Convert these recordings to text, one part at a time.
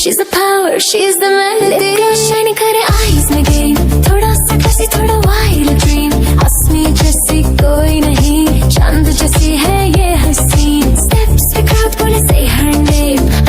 she's the power she's the melody shine करे eyes में game थोड़ा सा classy थोड़ा wild dream हंसने जैसी कोई नहीं चांद जैसी है ये हसीन steps पे crowd बोले say her name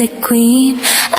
the queen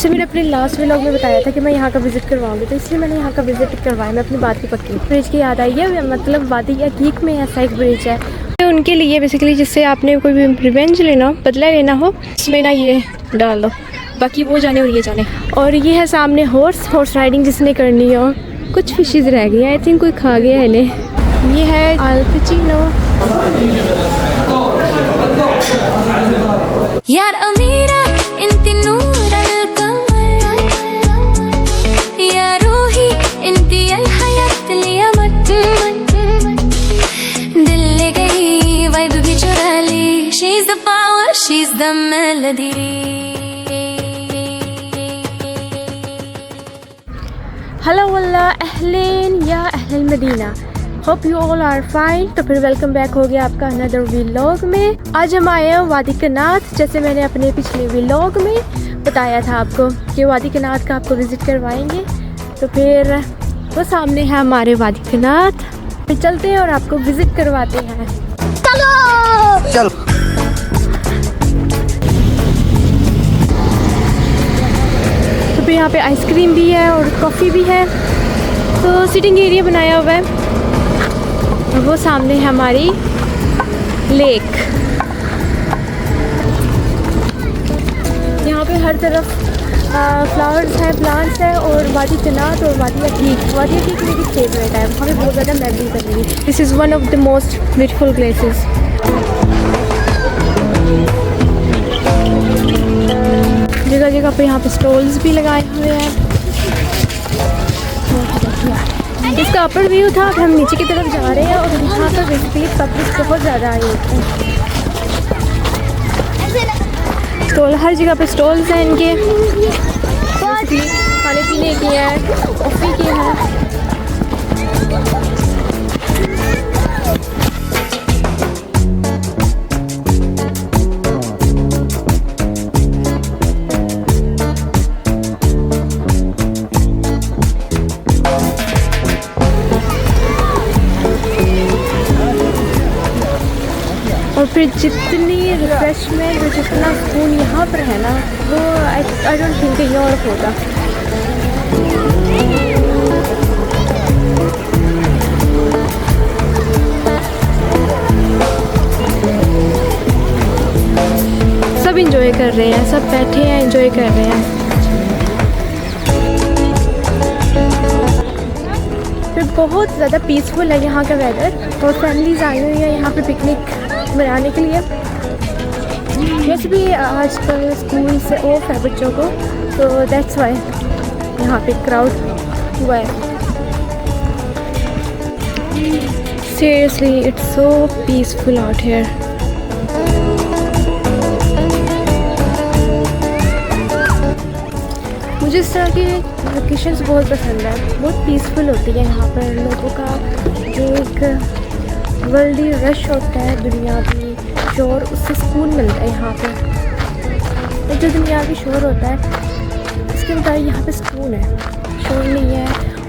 जैसे मैंने अपने लास्ट व्लॉग में बताया था कि मैं यहाँ का विज़िट करवाऊंगी, तो इसलिए मैंने यहाँ का विज़िट करवाया। मैं अपनी बात की पक्की ब्रिज की याद आई है, मतलब वादी अकीक में ऐसा एक ब्रिज है तो उनके लिए बेसिकली जिससे आपने कोई भी रिवेंज लेना हो, बदला लेना हो, इसमें ना ये डाल दो, बाकी वो जाने और ये जाने। और ये है सामने हॉर्स राइडिंग जिसने करनी हो। कुछ फिशेज़ रह गई आई थिंक कोई खा गया है इन्हें। ये है अल्पचिनो। यार अमीरा इंती नूर she's the power she's the melody hello वल्ला अहलेन या अहल Medina, hope you all are fine. तो फिर वेलकम बैक हो गया आपका अनदर व्लॉग में। आज हम आए हैं वादी कनात। जैसे मैंने अपने पिछले व्लॉग में बताया था आपको कि वादी कनात का आपको विज़िट करवाएंगे, तो फिर वो सामने है हमारे वादी कनात। फिर चलते हैं और आपको विज़िट करवाते हैं। चलो तो फिर यहाँ पे आइसक्रीम भी है और कॉफ़ी भी है, तो सिटिंग एरिया बनाया हुआ है। और वो सामने है हमारी लेक। यहाँ पे हर तरफ फ्लावर्स हैं, प्लांट्स हैं। और वादी कनात और वादी अकीक मेरी फेवरेट है, वहाँ पे बहुत ज़्यादा मैं भी करूँगी। This is one of the most beautiful places. जगह जगह पे यहाँ पे स्टॉल्स भी लगाए हुए हैं। इसका अपर व्यू था। अब हम नीचे की तरफ जा रहे हैं और यहाँ पर बेसिकली पब्लिक बहुत ज़्यादा आई होती है। स्टॉल हर जगह पे स्टॉल्स हैं इनके, खाने पीने की है, कॉफ़ी की है। और फिर जितनी रिफ्रेशमेंट और जितना सुकून यहाँ पर है ना, वो आई डोंट थिंक कहीं और होगा। सब इंजॉय कर रहे हैं, सब बैठे हैं इंजॉय कर रहे हैं। फिर बहुत ज़्यादा पीसफुल है यहाँ का वेदर और फैमिलीज़ आई हुई है यहाँ पे पिकनिक मनाने के लिए। वैसे भी आजकल स्कूल से ऑफ है बच्चों को, तो दैट्स वाई यहाँ पे क्राउड हुआ है। Seriously it's so peaceful out here. मुझे इस तरह की लोकेशंस बहुत पसंद है, बहुत पीसफुल होती है यहाँ पर। लोगों का जो एक वर्ल्डी रश होता है, दुनियावी शोर, उससे सुकून मिलता है यहाँ पर। और जो दुनियावी शोर होता है उसके मुताबिक यहाँ पे सुकून है, शोर नहीं है।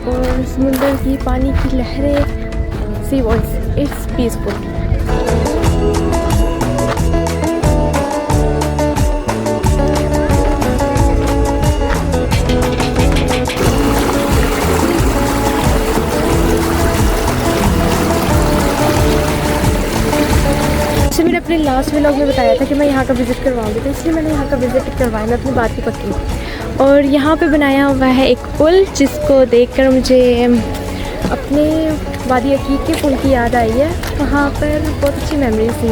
और समुंदर की पानी की लहरें, सी वॉइस, इट्स पीसफुल। मैंने अपने लास्ट व्लॉग में बताया था कि मैं यहाँ का विज़िट करवाऊंगी, तो इसलिए मैंने यहाँ का विज़िट करवाया। मैं अपनी बात की पक्की। और यहाँ पे बनाया हुआ है एक पुल, जिसको देखकर मुझे अपने वादी अकीक के पुल की याद आई है। वहाँ पर बहुत अच्छी मेमोरीज थी।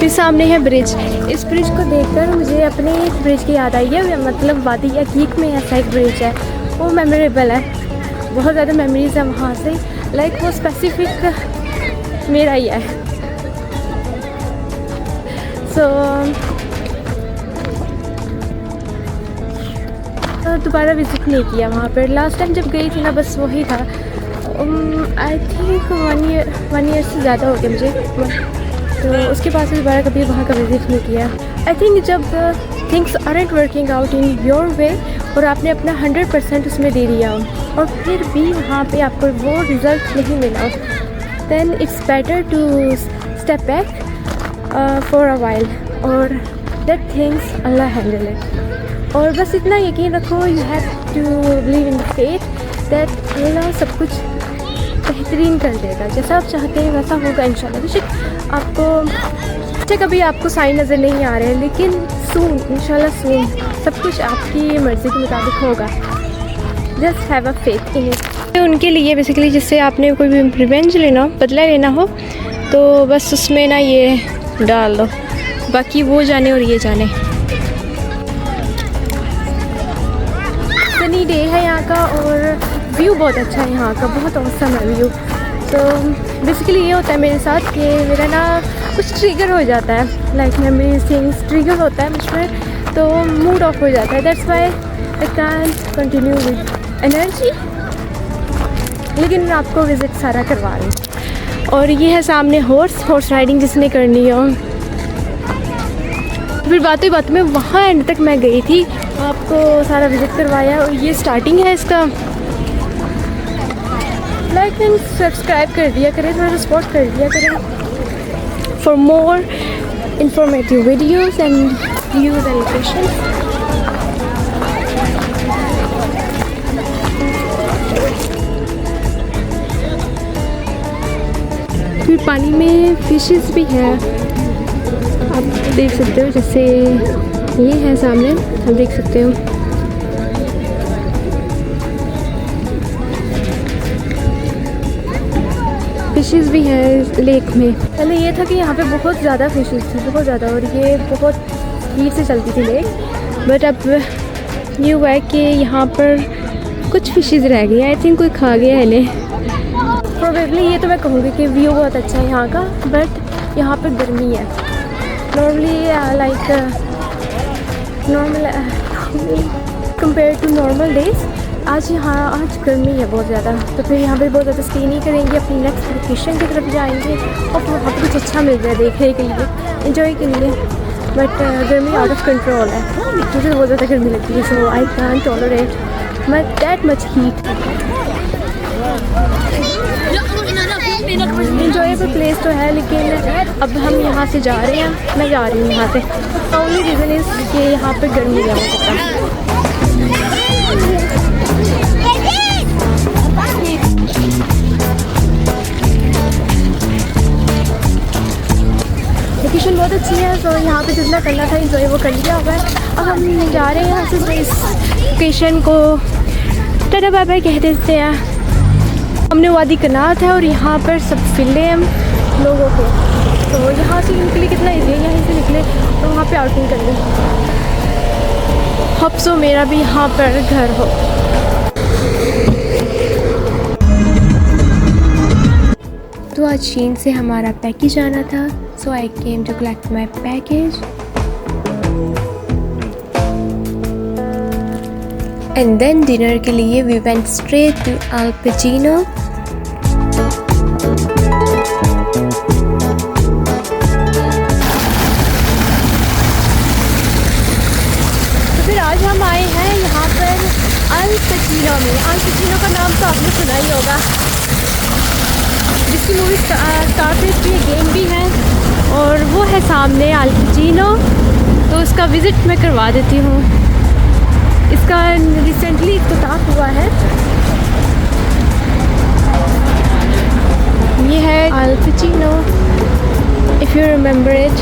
फिर सामने है ब्रिज। इस ब्रिज को देखकर मुझे अपने एक ब्रिज की याद आई है, मतलब वादी अकीक में ऐसा एक ब्रिज है, वो मेमोरेबल है। बहुत ज़्यादा मेमोरीज़ है वहाँ से, लाइक वो स्पेसिफिक मेरा ही है। सो दोबारा विज़िट नहीं किया वहाँ पर। लास्ट टाइम जब गई थी ना बस वही था। आई थिंक 1 ईयर से ज़्यादा हो गया मुझे, तो उसके बाद से दोबारा कभी वहाँ का विज़िट नहीं किया। आई थिंक जब things aren't working out in your way और आपने अपना 100% उसमें दे दिया हो और फिर भी वहाँ पे आपको वो रिज़ल्ट नहीं मिला, then it's better to step back for a while और that things Allah handle it. और बस इतना यकीन रखो, you have to believe in the faith that Allah सब कुछ बेहतरीन कर देगा, जैसा आप चाहते हैं वैसा होगा इंशाल्लाह। बेशक आपको कभी आपको साइन नज़र नहीं आ रहे हैं, लेकिन सून इंशाल्लाह सून सब कुछ आपकी मर्ज़ी के मुताबिक होगा। Just have a faith in it. उनके लिए बेसिकली जिससे आपने कोई भी रिवेंज लेना हो, बदला लेना हो, तो बस उसमें ना ये डाल दो, बाकी वो जाने और ये जाने। सनी डे है यहाँ का और व्यू बहुत अच्छा है यहाँ का, बहुत औसम है व्यू। तो बेसिकली ये होता है मेरे साथ कि मेरा ना कुछ ट्रिगर हो जाता है, लाइक मेमोरीज थिंग्स ट्रिगर होता है मुझ में, तो मूड ऑफ हो जाता है। That's why I can continue with energy, लेकिन मैं आपको विज़िट सारा करवा रही हूँ। और ये है सामने हॉर्स राइडिंग जिसने करनी हो। फिर बात में वहाँ एंड तक मैं गई थी, आपको सारा विज़िट करवाया और ये स्टार्टिंग है इसका। लाइक एंड सब्सक्राइब कर दिया करें, थोड़ा सपोर्ट कर दिया करें for more informative videos and views and location. फिर पानी में फिशेस भी हैं, आप देख सकते हो, जैसे ये है सामने, आप देख सकते हो। फिशेस भी हैं लेक में। पहले ये था कि यहाँ पे बहुत ज़्यादा फिशेस थी, बहुत ज़्यादा, और ये बहुत स्पीड से चलती थी लेक। बट अब ये हुआ है कि यहाँ पर कुछ फिशेस रह गई हैं, आई थिंक कोई खा गया है इन्हें। प्रोबेबली ये तो मैं कहूँगी कि व्यू बहुत अच्छा है यहाँ का, बट यहाँ पर गर्मी है। Normally like normal compare to normal days आज गर्मी है बहुत ज़्यादा, तो फिर यहाँ पे बहुत ज़्यादा स्टे नहीं करेंगे, अपनी नेक्स्ट लोकेशन की तरफ जाएंगे और वहाँ पर कुछ अच्छा मिल जाए देखने के लिए, एंजॉय के लिए। बट गर्मी आउट ऑफ कंट्रोल है, मुझे तो बहुत ज़्यादा गर्मी लगती है, so I can tolerate that much heat. Enjoyable place तो है, लेकिन अब हम यहाँ से जा रहे हैं, मैं जा रही हूँ यहाँ से। ओनली रीज़न इज़ कि यहाँ पर गर्मी ज़्यादा होता है। लोकेशन बहुत अच्छी है, तो यहाँ पे जितना करना था इंजॉय वो कर लिया हुआ है। अब हम जा रहे हैं यहाँ से, इस लोकेशन को टाटा बाय बाय कह देते हैं। हमने वादी कनात है और यहाँ पर सब फिले हैं लोगों को, तो यहाँ से निकले कितना ईजी है, यहीं से निकले तो वहाँ पे आउटिंग कर लें। होप सो मेरा भी यहाँ पर घर हो। तो आज चीन से हमारा पैकेज आना था, so I came to collect my package and then dinner के लिए we went straight to Al Pacino. तो फिर आज हम आए हैं यहाँ पर अल पेचिनो में। अल पेचिनो का नाम तो आपने सुना ही होगा, जिसकी मूवी स्टारफिश भी गेम भी है, और वो है सामने अल पेचिनो। तो उसका विज़िट मैं करवा देती हूँ। इसका रिसेंटली इफ्तिताह हुआ है। ये है अल पेचिनो, इफ़ यू रिमेंबर इट।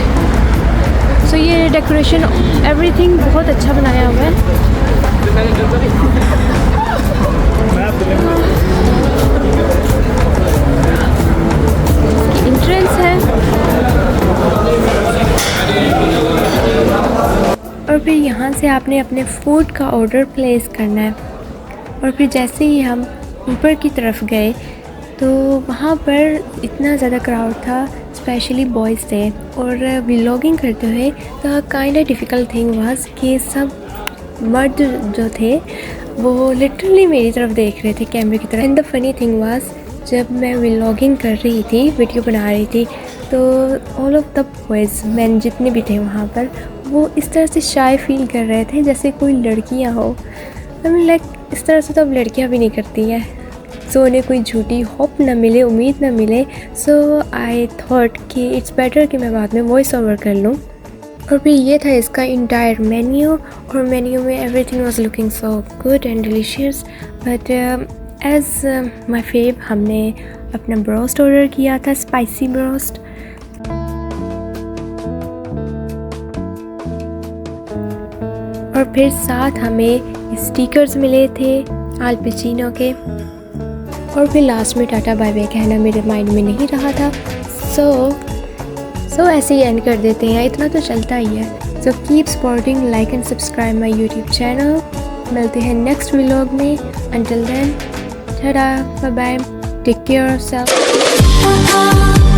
सो ये डेकोरेशन एवरीथिंग बहुत अच्छा बनाया हुआ है। एंट्रेंस है, और फिर यहाँ से आपने अपने फूड का ऑर्डर प्लेस करना है, और फिर जैसे ही हम ऊपर की तरफ गए तो वहाँ पर इतना ज़्यादा क्राउड था, स्पेशली बॉयज़ थे। और व्लॉगिंग करते हुए the kind of difficult thing was कि सब मर्द जो थे वो लिटरली मेरी तरफ देख रहे थे कैमरे की तरफ। And the funny thing was, जब मैं व्लॉगिंग कर रही थी, वीडियो बना रही थी, तो all of the boys, man जितने भी थे वहाँ पर, वो इस तरह से शाय फील कर रहे थे जैसे कोई लड़कियाँ हो। आई मीन लाइक इस तरह से तो अब लड़कियाँ भी नहीं करती हैं। सो उन्हें कोई झूठी होप ना मिले, उम्मीद ना मिले। सो आई थॉट कि इट्स बेटर कि मैं बाद में वॉइस ओवर कर लूँ। और फिर ये था इसका इंटायर मेन्यू, और मेन्यू में everything was looking so good and delicious. But as my fave, हमने अपना ब्रोस्ट ऑर्डर किया था, स्पाइसी ब्रोस्ट। और फिर साथ हमें स्टिकर्स मिले थे आल पचिनो के। और फिर लास्ट में टाटा बाय बाय कहना मेरे माइंड में नहीं रहा था। सो ऐसे ही एंड कर देते हैं, इतना तो चलता ही है। So keep supporting, like and subscribe my YouTube channel. मिलते हैं नेक्स्ट व्लॉग में। Until then, tata bye bye, take care of self.